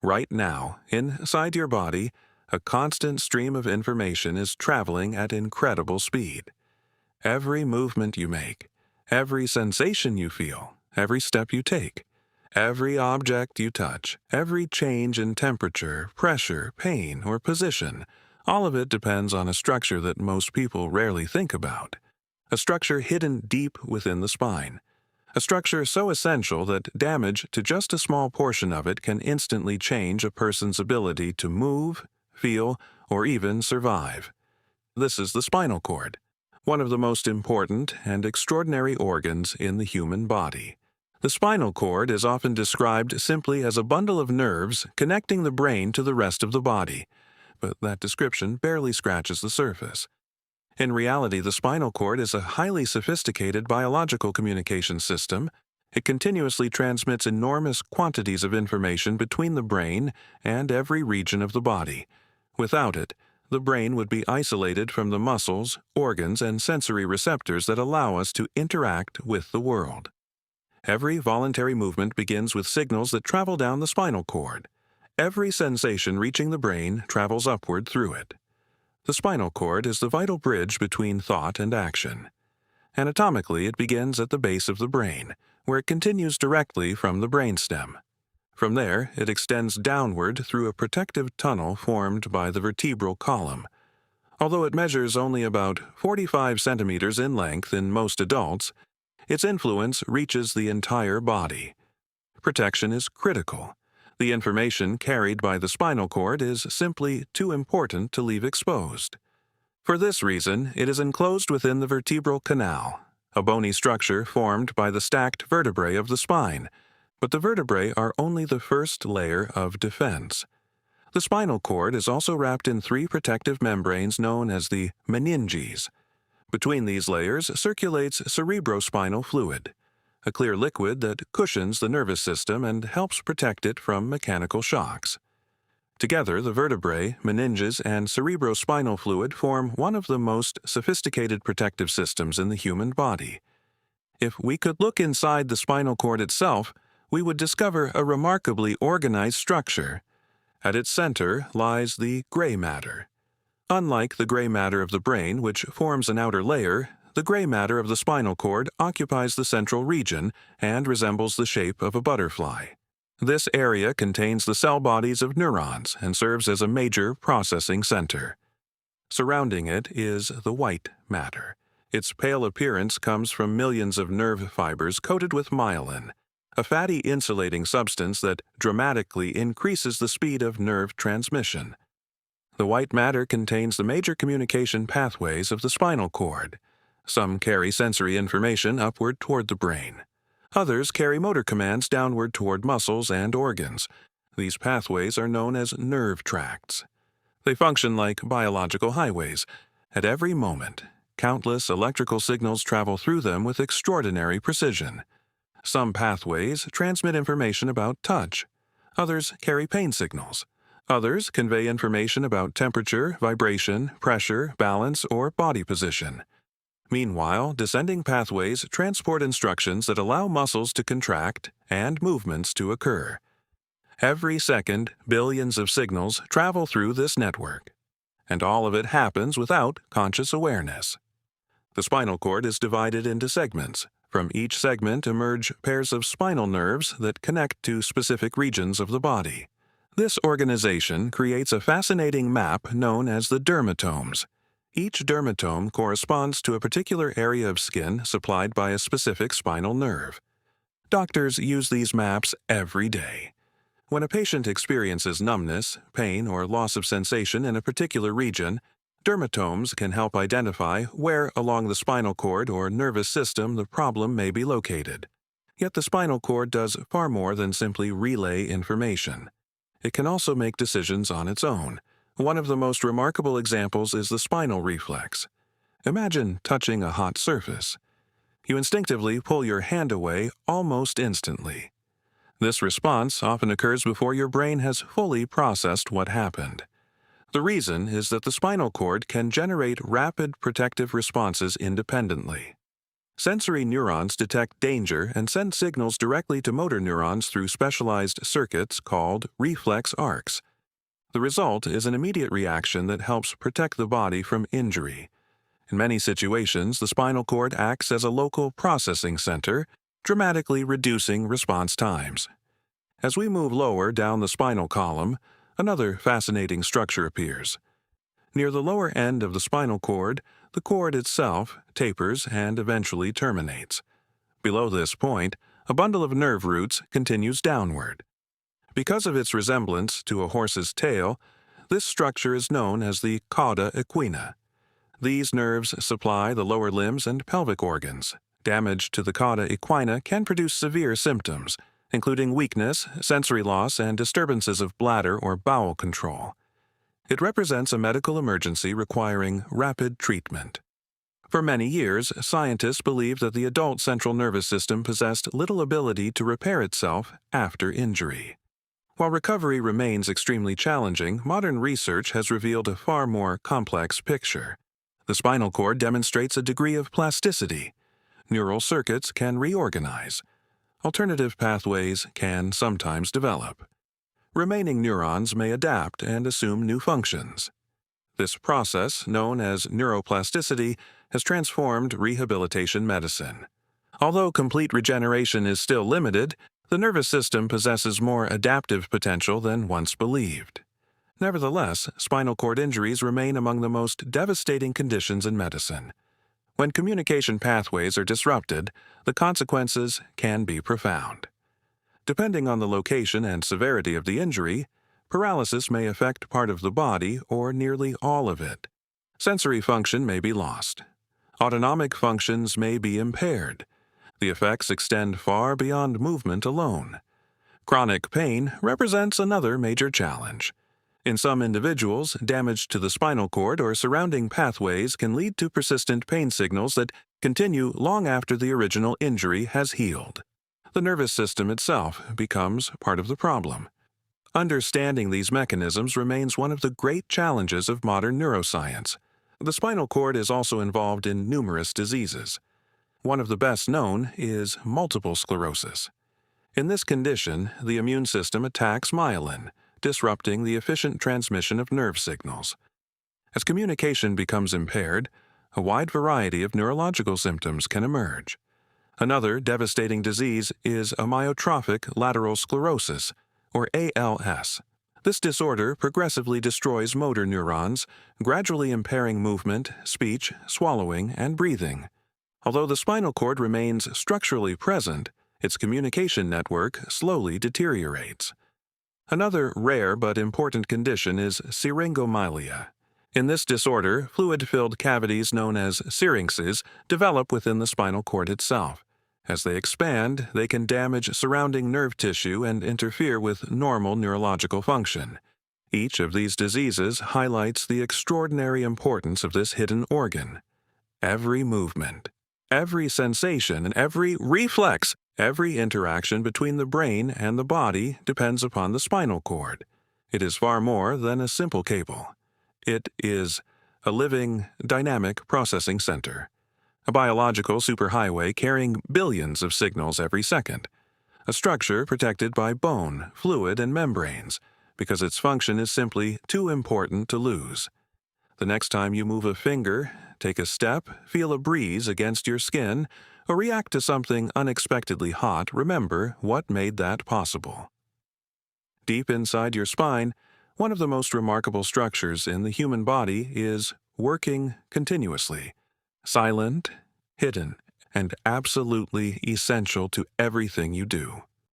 Right now, inside your body, a constant stream of information is traveling at incredible speed. Every movement you make, every sensation you feel, every step you take, every object you touch, every change in temperature, pressure, pain, or position, all of it depends on a structure that most people rarely think about. A structure hidden deep within the spine. A structure so essential that damage to just a small portion of it can instantly change a person's ability to move, feel, or even survive. This is the spinal cord, one of the most important and extraordinary organs in the human body. The spinal cord is often described simply as a bundle of nerves connecting the brain to the rest of the body, but that description barely scratches the surface. In reality, the spinal cord is a highly sophisticated biological communication system. It continuously transmits enormous quantities of information between the brain and every region of the body. Without it, the brain would be isolated from the muscles, organs, and sensory receptors that allow us to interact with the world. Every voluntary movement begins with signals that travel down the spinal cord. Every sensation reaching the brain travels upward through it. The spinal cord is the vital bridge between thought and action. Anatomically, it begins at the base of the brain, where it continues directly from the brainstem. From there, it extends downward through a protective tunnel formed by the vertebral column. Although it measures only about 45 centimeters in length in most adults, its influence reaches the entire body. Protection is critical. The information carried by the spinal cord is simply too important to leave exposed. For this reason, it is enclosed within the vertebral canal, a bony structure formed by the stacked vertebrae of the spine, but the vertebrae are only the first layer of defense. The spinal cord is also wrapped in three protective membranes known as the meninges. Between these layers circulates cerebrospinal fluid, a clear liquid that cushions the nervous system and helps protect it from mechanical shocks. Together, the vertebrae, meninges, and cerebrospinal fluid form one of the most sophisticated protective systems in the human body. If we could look inside the spinal cord itself, we would discover a remarkably organized structure. At its center lies the gray matter. Unlike the gray matter of the brain, which forms an outer layer, the gray matter of the spinal cord occupies the central region and resembles the shape of a butterfly. This area contains the cell bodies of neurons and serves as a major processing center. Surrounding it is the white matter. Its pale appearance comes from millions of nerve fibers coated with myelin, a fatty insulating substance that dramatically increases the speed of nerve transmission. The white matter contains the major communication pathways of the spinal cord. Some carry sensory information upward toward the brain. Others carry motor commands downward toward muscles and organs. These pathways are known as nerve tracts. They function like biological highways. At every moment, countless electrical signals travel through them with extraordinary precision. Some pathways transmit information about touch. Others carry pain signals. Others convey information about temperature, vibration, pressure, balance, or body position. Meanwhile, descending pathways transport instructions that allow muscles to contract and movements to occur. Every second, billions of signals travel through this network, and all of it happens without conscious awareness. The spinal cord is divided into segments. From each segment emerge pairs of spinal nerves that connect to specific regions of the body. This organization creates a fascinating map known as the dermatomes. Each dermatome corresponds to a particular area of skin supplied by a specific spinal nerve. Doctors use these maps every day. When a patient experiences numbness, pain, or loss of sensation in a particular region, dermatomes can help identify where along the spinal cord or nervous system the problem may be located. Yet the spinal cord does far more than simply relay information. It can also make decisions on its own. One of the most remarkable examples is the spinal reflex. Imagine touching a hot surface. You instinctively pull your hand away almost instantly. This response often occurs before your brain has fully processed what happened. The reason is that the spinal cord can generate rapid protective responses independently. Sensory neurons detect danger and send signals directly to motor neurons through specialized circuits called reflex arcs. The result is an immediate reaction that helps protect the body from injury. In many situations, the spinal cord acts as a local processing center, dramatically reducing response times. As we move lower down the spinal column, another fascinating structure appears. Near the lower end of the spinal cord itself tapers and eventually terminates. Below this point, a bundle of nerve roots continues downward. Because of its resemblance to a horse's tail, this structure is known as the cauda equina. These nerves supply the lower limbs and pelvic organs. Damage to the cauda equina can produce severe symptoms, including weakness, sensory loss, and disturbances of bladder or bowel control. It represents a medical emergency requiring rapid treatment. For many years, scientists believed that the adult central nervous system possessed little ability to repair itself after injury. While recovery remains extremely challenging, modern research has revealed a far more complex picture. The spinal cord demonstrates a degree of plasticity. Neural circuits can reorganize. Alternative pathways can sometimes develop. Remaining neurons may adapt and assume new functions. This process, known as neuroplasticity, has transformed rehabilitation medicine. Although complete regeneration is still limited, the nervous system possesses more adaptive potential than once believed. Nevertheless, spinal cord injuries remain among the most devastating conditions in medicine. When communication pathways are disrupted, the consequences can be profound. Depending on the location and severity of the injury, paralysis may affect part of the body or nearly all of it. Sensory function may be lost. Autonomic functions may be impaired. The effects extend far beyond movement alone. Chronic pain represents another major challenge. In some individuals, damage to the spinal cord or surrounding pathways can lead to persistent pain signals that continue long after the original injury has healed. The nervous system itself becomes part of the problem. Understanding these mechanisms remains one of the great challenges of modern neuroscience. The spinal cord is also involved in numerous diseases. One of the best known is multiple sclerosis. In this condition, the immune system attacks myelin, disrupting the efficient transmission of nerve signals. As communication becomes impaired, a wide variety of neurological symptoms can emerge. Another devastating disease is amyotrophic lateral sclerosis, or ALS. This disorder progressively destroys motor neurons, gradually impairing movement, speech, swallowing, and breathing. Although the spinal cord remains structurally present, its communication network slowly deteriorates. Another rare but important condition is syringomyelia. In this disorder, fluid-filled cavities known as syrinxes develop within the spinal cord itself. As they expand, they can damage surrounding nerve tissue and interfere with normal neurological function. Each of these diseases highlights the extraordinary importance of this hidden organ. Every movement, every sensation, and every reflex, every interaction between the brain and the body depends upon the spinal cord. It is far more than a simple cable. It is a living, dynamic processing center. A biological superhighway carrying billions of signals every second. A structure protected by bone, fluid, and membranes, because its function is simply too important to lose. The next time you move a finger, take a step, feel a breeze against your skin, or react to something unexpectedly hot, remember what made that possible. Deep inside your spine, one of the most remarkable structures in the human body is working continuously. Silent, hidden, and absolutely essential to everything you do.